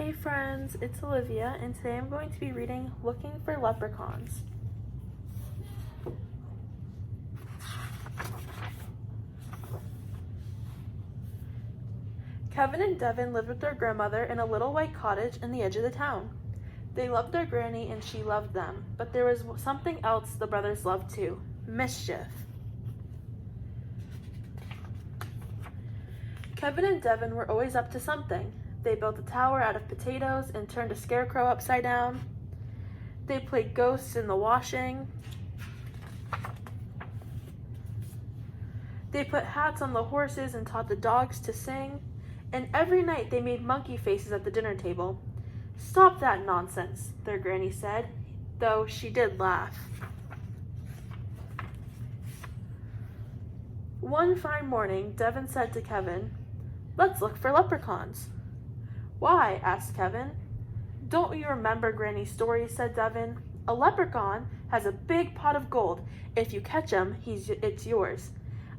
Hey friends, it's Olivia, and today I'm going to be reading Looking for Leprechauns. Kevin and Devin lived with their grandmother in a little white cottage in the edge of the town. They loved their granny and she loved them, but there was something else the brothers loved too: mischief. Kevin and Devin were always up to something. They built a tower out of potatoes and turned a scarecrow upside down. They played ghosts in the washing. They put hats on the horses and taught the dogs to sing. And every night they made monkey faces at the dinner table. "Stop that nonsense," their granny said, though she did laugh. One fine morning, Devin said to Kevin, "Let's look for leprechauns." "Why?" asked Kevin. "Don't you remember Granny's story?" said Devin. "A leprechaun has a big pot of gold. If you catch him, it's yours.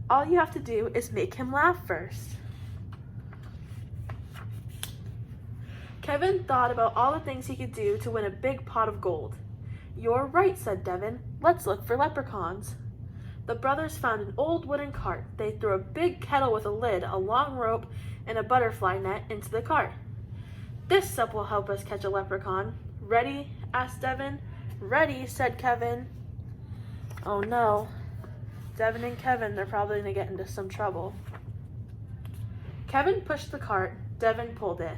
All you have to do is make him laugh first." Kevin thought about all the things he could do to win a big pot of gold. "You're right," said Devin. "Let's look for leprechauns." The brothers found an old wooden cart. They threw a big kettle with a lid, a long rope, and a butterfly net into the cart. "This stuff will help us catch a leprechaun." "Ready?" asked Devin. "Ready," said Kevin. Oh no. Devin and Kevin, they're probably going to get into some trouble. Kevin pushed the cart. Devin pulled it.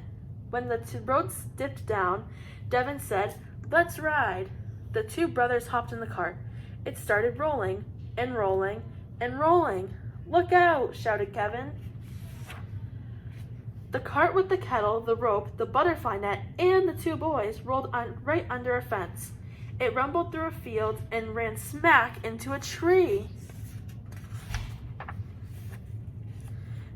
When the two ropes dipped down, Devin said, "Let's ride." The two brothers hopped in the cart. It started rolling and rolling and rolling. "Look out!" shouted Kevin. The cart with the kettle, the rope, the butterfly net, and the two boys rolled right under a fence. It rumbled through a field and ran smack into a tree.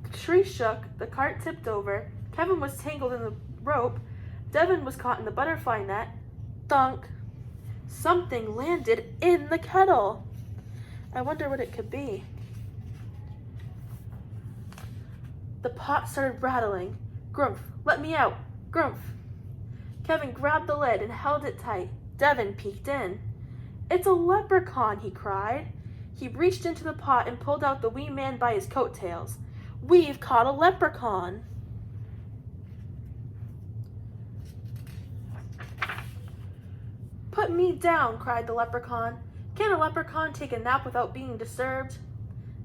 The tree shook, the cart tipped over, Kevin was tangled in the rope, Devin was caught in the butterfly net. Thunk! Something landed in the kettle. I wonder what it could be. The pot started rattling. "Grumph, let me out! Grumph!" Kevin grabbed the lid and held it tight. Devin peeked in. "It's a leprechaun!" he cried. He reached into the pot and pulled out the wee man by his coattails. "We've caught a leprechaun!" "Put me down!" cried the leprechaun. "Can a leprechaun take a nap without being disturbed?"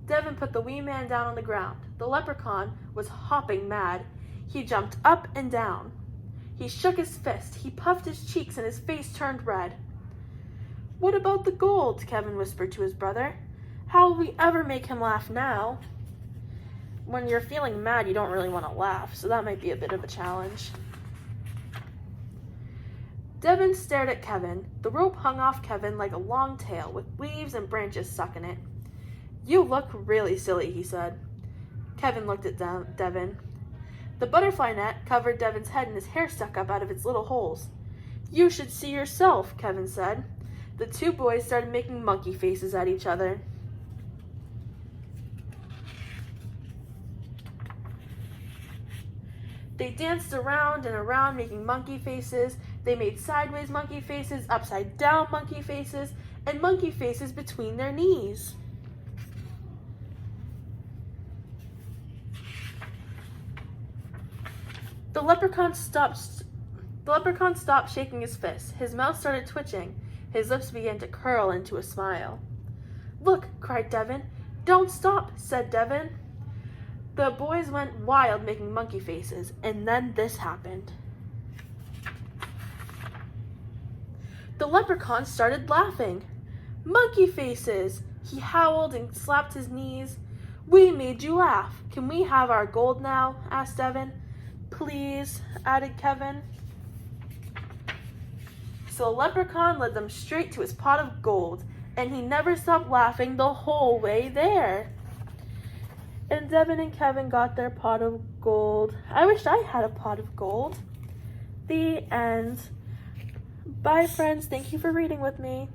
Devin put the wee man down on the ground. The leprechaun was hopping mad. He jumped up and down. He shook his fist. He puffed his cheeks and his face turned red. "What about the gold?" Kevin whispered to his brother. "How will we ever make him laugh now?" When you're feeling mad, you don't really want to laugh, so that might be a bit of a challenge. Devin stared at Kevin. The rope hung off Kevin like a long tail with leaves and branches stuck in it. "You look really silly," he said. Kevin looked at Devin. The butterfly net covered Devin's head and his hair stuck up out of its little holes. "You should see yourself," Kevin said. The two boys started making monkey faces at each other. They danced around and around making monkey faces. They made sideways monkey faces, upside down monkey faces, and monkey faces between their knees. The leprechaun stopped shaking his fist. His mouth started twitching. His lips began to curl into a smile. "Look!" cried Devin. "Don't stop!" said Devin. The boys went wild making monkey faces, and then this happened. The leprechaun started laughing. "Monkey faces!" He howled and slapped his knees. "We made you laugh. Can we have our gold now?" asked Devin. "Please," added Kevin. So the leprechaun led them straight to his pot of gold, and he never stopped laughing the whole way there. And Devin and Kevin got their pot of gold. I wish I had a pot of gold. The end. Bye, friends. Thank you for reading with me.